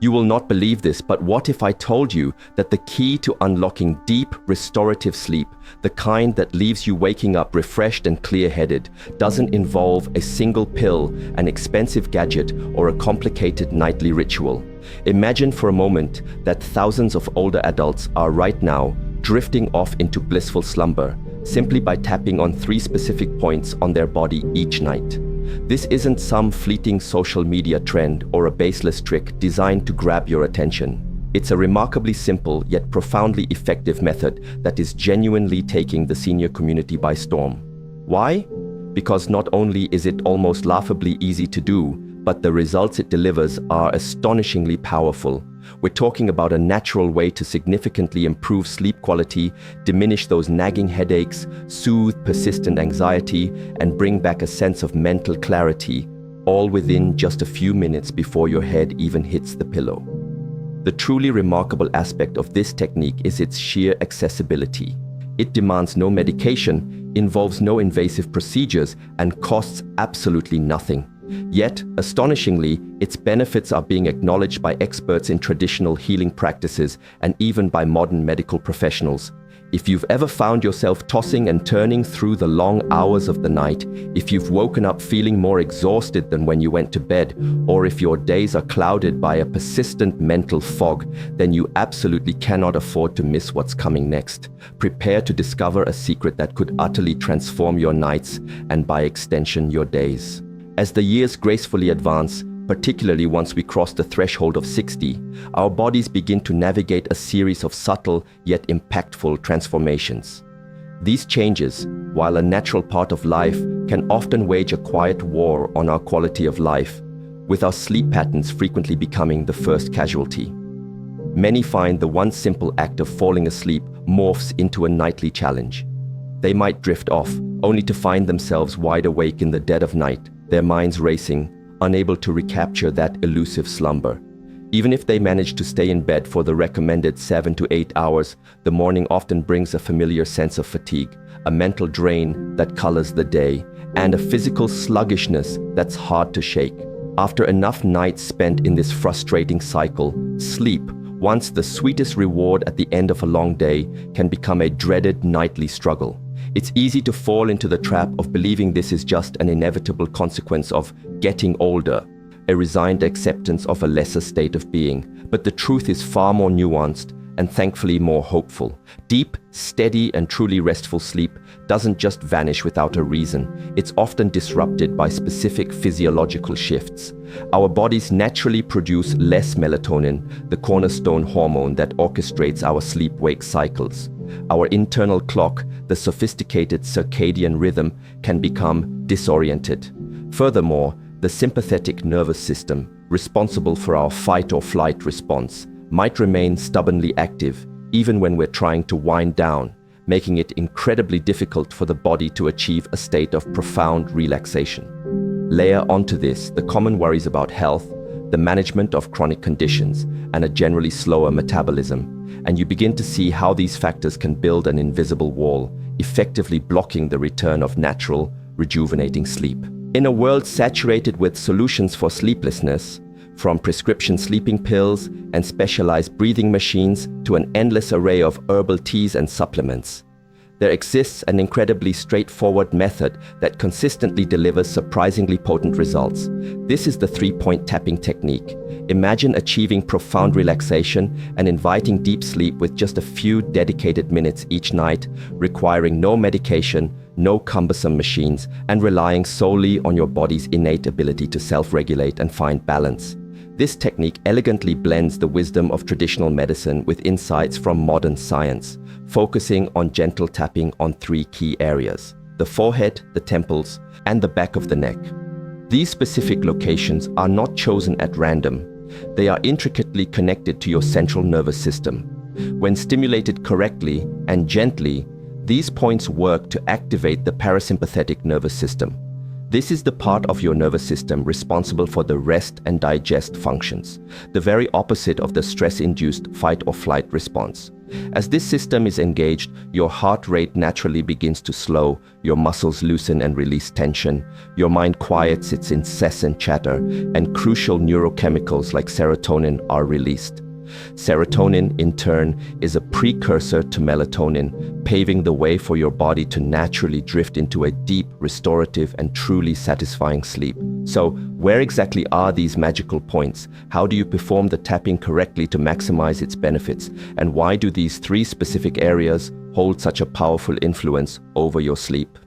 You will not believe this, but what if I told you that the key to unlocking deep, restorative sleep, the kind that leaves you waking up refreshed and clear-headed, doesn't involve a single pill, an expensive gadget, or a complicated nightly ritual? Imagine for a moment that thousands of older adults are right now drifting off into blissful slumber, simply by tapping on 3 specific points on their body each night. This isn't some fleeting social media trend or a baseless trick designed to grab your attention. It's a remarkably simple yet profoundly effective method that is genuinely taking the senior community by storm. Why? Because not only is it almost laughably easy to do, but the results it delivers are astonishingly powerful. We're talking about a natural way to significantly improve sleep quality, diminish those nagging headaches, soothe persistent anxiety, and bring back a sense of mental clarity, all within just a few minutes before your head even hits the pillow. The truly remarkable aspect of this technique is its sheer accessibility. It demands no medication, involves no invasive procedures, and costs absolutely nothing. Yet, astonishingly, its benefits are being acknowledged by experts in traditional healing practices and even by modern medical professionals. If you've ever found yourself tossing and turning through the long hours of the night, if you've woken up feeling more exhausted than when you went to bed, or if your days are clouded by a persistent mental fog, then you absolutely cannot afford to miss what's coming next. Prepare to discover a secret that could utterly transform your nights and, by extension, your days. As the years gracefully advance, particularly once we cross the threshold of 60, our bodies begin to navigate a series of subtle yet impactful transformations. These changes, while a natural part of life, can often wage a quiet war on our quality of life, with our sleep patterns frequently becoming the first casualty. Many find the one simple act of falling asleep morphs into a nightly challenge. They might drift off, only to find themselves wide awake in the dead of night, their minds racing, unable to recapture that elusive slumber. Even if they manage to stay in bed for the recommended 7 to 8 hours, the morning often brings a familiar sense of fatigue, a mental drain that colors the day, and a physical sluggishness that's hard to shake. After enough nights spent in this frustrating cycle, sleep, once the sweetest reward at the end of a long day, can become a dreaded nightly struggle. It's easy to fall into the trap of believing this is just an inevitable consequence of getting older, a resigned acceptance of a lesser state of being. But the truth is far more nuanced and thankfully more hopeful. Deep, steady, and truly restful sleep doesn't just vanish without a reason. It's often disrupted by specific physiological shifts. Our bodies naturally produce less melatonin, the cornerstone hormone that orchestrates our sleep-wake cycles. Our internal clock, the sophisticated circadian rhythm, can become disoriented. Furthermore, the sympathetic nervous system, responsible for our fight-or-flight response, might remain stubbornly active even when we're trying to wind down, making it incredibly difficult for the body to achieve a state of profound relaxation. Layer onto this the common worries about health, the management of chronic conditions, and a generally slower metabolism, and you begin to see how these factors can build an invisible wall, effectively blocking the return of natural, rejuvenating sleep. In a world saturated with solutions for sleeplessness, from prescription sleeping pills and specialized breathing machines to an endless array of herbal teas and supplements, there exists an incredibly straightforward method that consistently delivers surprisingly potent results. This is the 3-point tapping technique. Imagine achieving profound relaxation and inviting deep sleep with just a few dedicated minutes each night, requiring no medication, no cumbersome machines, and relying solely on your body's innate ability to self-regulate and find balance. This technique elegantly blends the wisdom of traditional medicine with insights from modern science, focusing on gentle tapping on 3 key areas: the forehead, the temples, and the back of the neck. These specific locations are not chosen at random. They are intricately connected to your central nervous system. When stimulated correctly and gently, these points work to activate the parasympathetic nervous system, This is the part of your nervous system responsible for the rest and digest functions, the very opposite of the stress-induced fight or flight response. As this system is engaged, your heart rate naturally begins to slow, your muscles loosen and release tension, your mind quiets its incessant chatter, and crucial neurochemicals like serotonin are released. Serotonin, in turn, is a precursor to melatonin, paving the way for your body to naturally drift into a deep, restorative, and truly satisfying sleep. So, where exactly are these magical points? How do you perform the tapping correctly to maximize its benefits? And why do these three specific areas hold such a powerful influence over your sleep?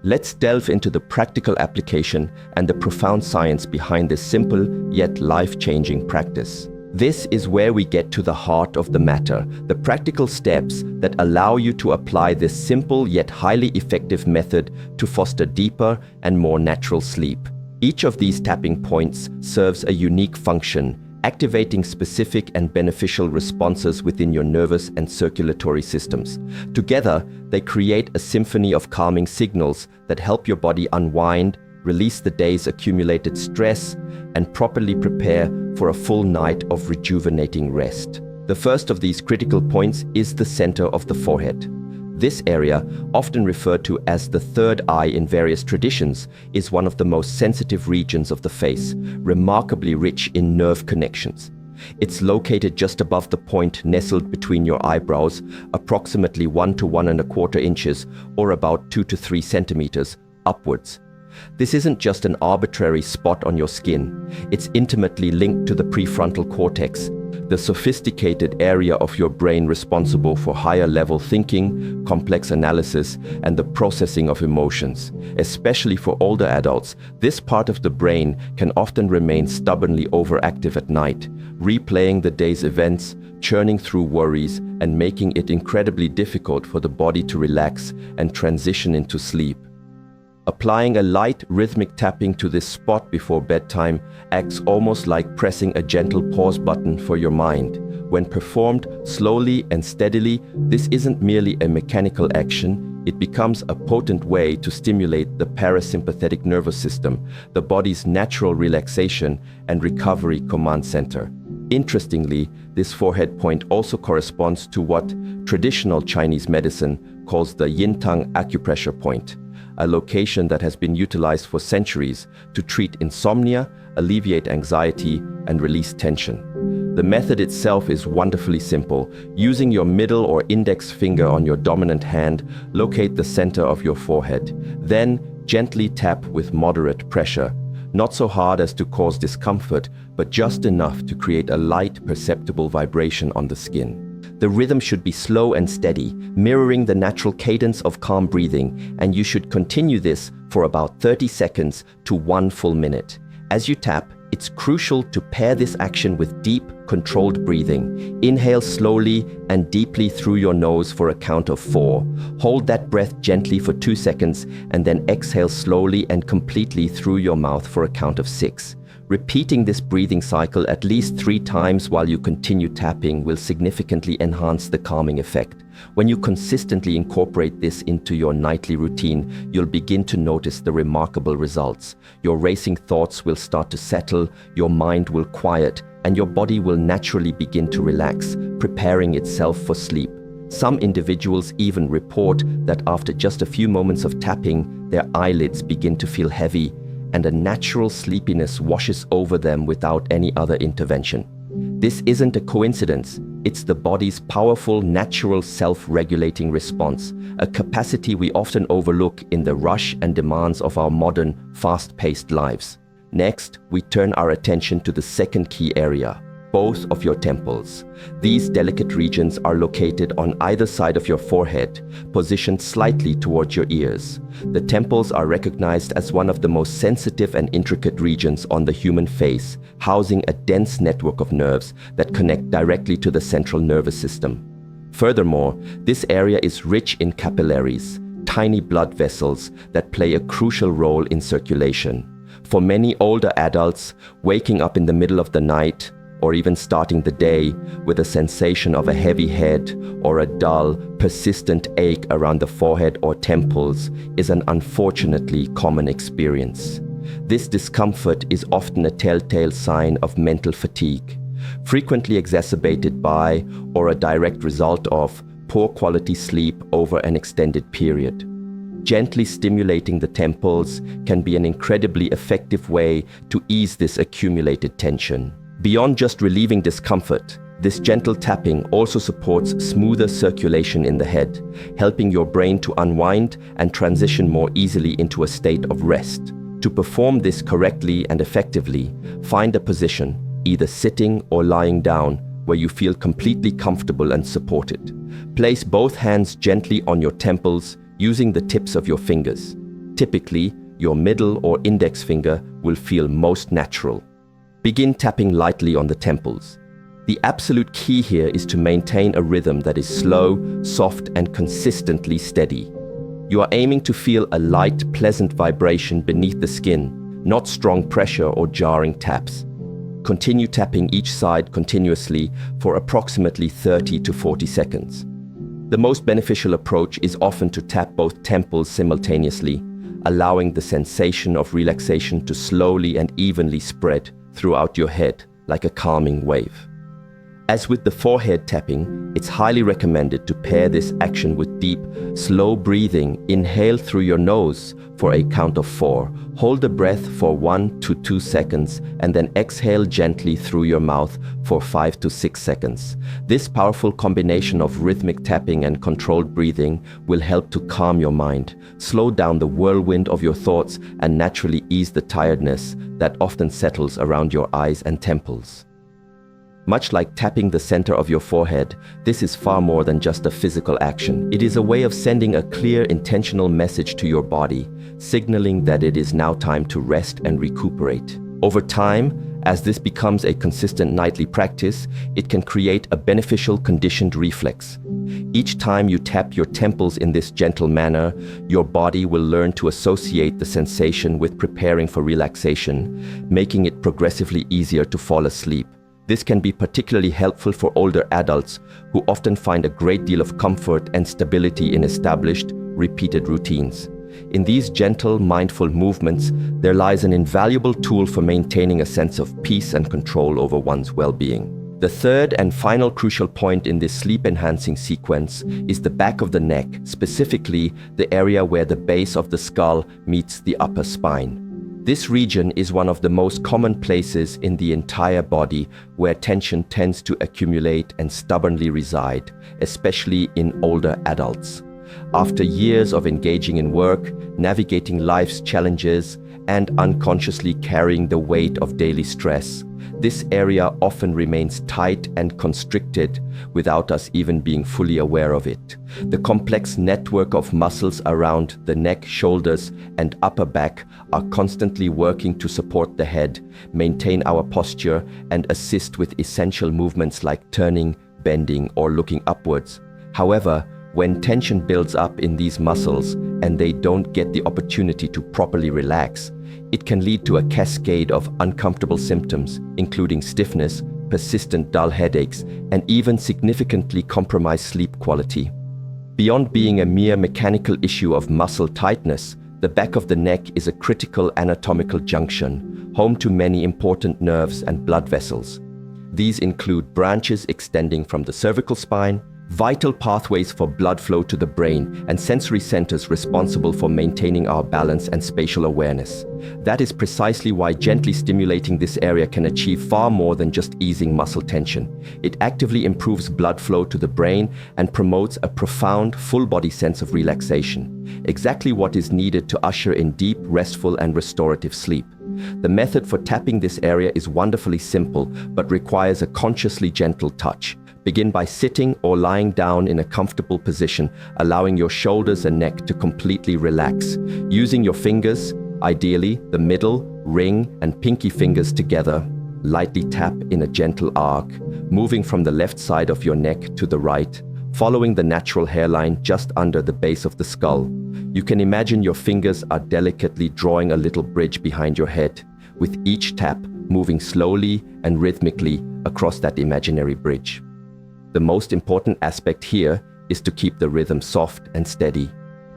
Let's delve into the practical application and the profound science behind this simple yet life-changing practice. This is where we get to the heart of the matter, the practical steps that allow you to apply this simple yet highly effective method to foster deeper and more natural sleep. Each of these tapping points serves a unique function, activating specific and beneficial responses within your nervous and circulatory systems. Together, they create a symphony of calming signals that help your body unwind, release the day's accumulated stress, and properly prepare for a full night of rejuvenating rest. The first of these critical points is the center of the forehead. This area, often referred to as the third eye in various traditions, is one of the most sensitive regions of the face, remarkably rich in nerve connections. It's located just above the point nestled between your eyebrows, approximately 1 to 1¼ inches, or about 2 to 3 centimeters, upwards. This isn't just an arbitrary spot on your skin. It's intimately linked to the prefrontal cortex, the sophisticated area of your brain responsible for higher-level thinking, complex analysis, and the processing of emotions. Especially for older adults, this part of the brain can often remain stubbornly overactive at night, replaying the day's events, churning through worries, and making it incredibly difficult for the body to relax and transition into sleep. Applying a light, rhythmic tapping to this spot before bedtime acts almost like pressing a gentle pause button for your mind. When performed slowly and steadily, this isn't merely a mechanical action, it becomes a potent way to stimulate the parasympathetic nervous system, the body's natural relaxation and recovery command center. Interestingly, this forehead point also corresponds to what traditional Chinese medicine calls the yin-tang acupressure point, a location that has been utilized for centuries to treat insomnia, alleviate anxiety, and release tension. The method itself is wonderfully simple. Using your middle or index finger on your dominant hand, locate the center of your forehead. Then, gently tap with moderate pressure. Not so hard as to cause discomfort, but just enough to create a light, perceptible vibration on the skin. The rhythm should be slow and steady, mirroring the natural cadence of calm breathing, and you should continue this for about 30 seconds to 1 full minute. As you tap, it's crucial to pair this action with deep, controlled breathing. Inhale slowly and deeply through your nose for a count of 4. Hold that breath gently for 2 seconds, and then exhale slowly and completely through your mouth for a count of 6. Repeating this breathing cycle at least 3 times while you continue tapping will significantly enhance the calming effect. When you consistently incorporate this into your nightly routine, you'll begin to notice the remarkable results. Your racing thoughts will start to settle, your mind will quiet, and your body will naturally begin to relax, preparing itself for sleep. Some individuals even report that after just a few moments of tapping, their eyelids begin to feel heavy, and a natural sleepiness washes over them without any other intervention. This isn't a coincidence. It's the body's powerful, natural self-regulating response, a capacity we often overlook in the rush and demands of our modern, fast-paced lives. Next, we turn our attention to the second key area, both of your temples. These delicate regions are located on either side of your forehead, positioned slightly towards your ears. The temples are recognized as one of the most sensitive and intricate regions on the human face, housing a dense network of nerves that connect directly to the central nervous system. Furthermore, this area is rich in capillaries, tiny blood vessels that play a crucial role in circulation. For many older adults, waking up in the middle of the night, or even starting the day with a sensation of a heavy head or a dull, persistent ache around the forehead or temples is an unfortunately common experience. This discomfort is often a telltale sign of mental fatigue, frequently exacerbated by or a direct result of poor quality sleep over an extended period. Gently stimulating the temples can be an incredibly effective way to ease this accumulated tension. Beyond just relieving discomfort, this gentle tapping also supports smoother circulation in the head, helping your brain to unwind and transition more easily into a state of rest. To perform this correctly and effectively, find a position, either sitting or lying down, where you feel completely comfortable and supported. Place both hands gently on your temples using the tips of your fingers. Typically, your middle or index finger will feel most natural. Begin tapping lightly on the temples. The absolute key here is to maintain a rhythm that is slow, soft, and consistently steady. You are aiming to feel a light, pleasant vibration beneath the skin, not strong pressure or jarring taps. Continue tapping each side continuously for approximately 30 to 40 seconds. The most beneficial approach is often to tap both temples simultaneously, allowing the sensation of relaxation to slowly and evenly spread throughout your head like a calming wave. As with the forehead tapping, it's highly recommended to pair this action with deep, slow breathing. Inhale through your nose for a count of 4. Hold the breath for 1 to 2 seconds and then exhale gently through your mouth for 5 to 6 seconds. This powerful combination of rhythmic tapping and controlled breathing will help to calm your mind, slow down the whirlwind of your thoughts, and naturally ease the tiredness that often settles around your eyes and temples. Much like tapping the center of your forehead, this is far more than just a physical action. It is a way of sending a clear, intentional message to your body, signaling that it is now time to rest and recuperate. Over time, as this becomes a consistent nightly practice, it can create a beneficial conditioned reflex. Each time you tap your temples in this gentle manner, your body will learn to associate the sensation with preparing for relaxation, making it progressively easier to fall asleep. This can be particularly helpful for older adults who often find a great deal of comfort and stability in established, repeated routines. In these gentle, mindful movements, there lies an invaluable tool for maintaining a sense of peace and control over one's well-being. The third and final crucial point in this sleep-enhancing sequence is the back of the neck, specifically the area where the base of the skull meets the upper spine. This region is one of the most common places in the entire body where tension tends to accumulate and stubbornly reside, especially in older adults. After years of engaging in work, navigating life's challenges, and unconsciously carrying the weight of daily stress, this area often remains tight and constricted without us even being fully aware of it. The complex network of muscles around the neck, shoulders, and upper back are constantly working to support the head, maintain our posture, and assist with essential movements like turning, bending, or looking upwards. However, when tension builds up in these muscles and they don't get the opportunity to properly relax, it can lead to a cascade of uncomfortable symptoms, including stiffness, persistent dull headaches, and even significantly compromised sleep quality. Beyond being a mere mechanical issue of muscle tightness, the back of the neck is a critical anatomical junction, home to many important nerves and blood vessels. These include branches extending from the cervical spine, vital pathways for blood flow to the brain, and sensory centers responsible for maintaining our balance and spatial awareness. That is precisely why gently stimulating this area can achieve far more than just easing muscle tension. It actively improves blood flow to the brain and promotes a profound, full-body sense of relaxation, exactly what is needed to usher in deep, restful, and restorative sleep. The method for tapping this area is wonderfully simple, but requires a consciously gentle touch. Begin by sitting or lying down in a comfortable position, allowing your shoulders and neck to completely relax. Using your fingers, ideally the middle, ring, and pinky fingers together, lightly tap in a gentle arc, moving from the left side of your neck to the right, following the natural hairline just under the base of the skull. You can imagine your fingers are delicately drawing a little bridge behind your head, with each tap moving slowly and rhythmically across that imaginary bridge. The most important aspect here is to keep the rhythm soft and steady,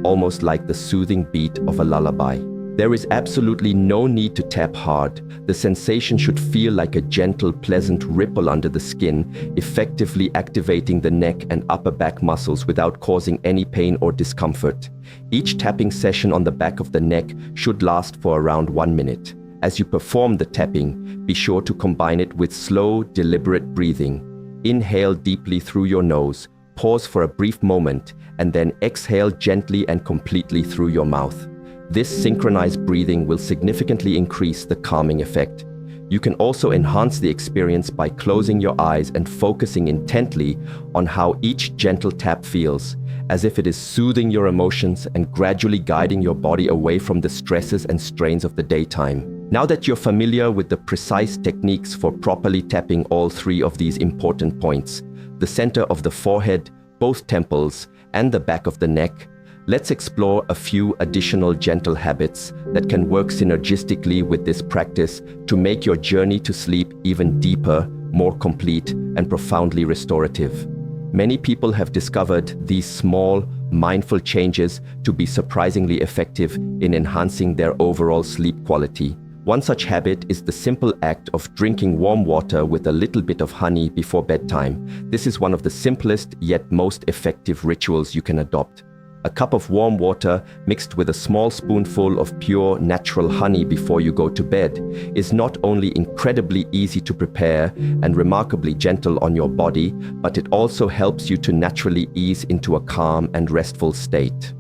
almost like the soothing beat of a lullaby. There is absolutely no need to tap hard. The sensation should feel like a gentle, pleasant ripple under the skin, effectively activating the neck and upper back muscles without causing any pain or discomfort. Each tapping session on the back of the neck should last for around 1 minute. As you perform the tapping, be sure to combine it with slow, deliberate breathing. Inhale deeply through your nose, pause for a brief moment, and then exhale gently and completely through your mouth. This synchronized breathing will significantly increase the calming effect. You can also enhance the experience by closing your eyes and focusing intently on how each gentle tap feels, as if it is soothing your emotions and gradually guiding your body away from the stresses and strains of the daytime. Now that you're familiar with the precise techniques for properly tapping all 3 of these important points, the center of the forehead, both temples, and the back of the neck, let's explore a few additional gentle habits that can work synergistically with this practice to make your journey to sleep even deeper, more complete, and profoundly restorative. Many people have discovered these small, mindful changes to be surprisingly effective in enhancing their overall sleep quality. One such habit is the simple act of drinking warm water with a little bit of honey before bedtime. This is one of the simplest yet most effective rituals you can adopt. A cup of warm water mixed with a small spoonful of pure natural honey before you go to bed is not only incredibly easy to prepare and remarkably gentle on your body, but it also helps you to naturally ease into a calm and restful state.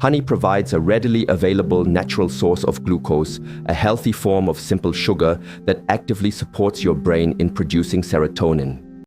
Honey provides a readily available natural source of glucose, a healthy form of simple sugar that actively supports your brain in producing serotonin.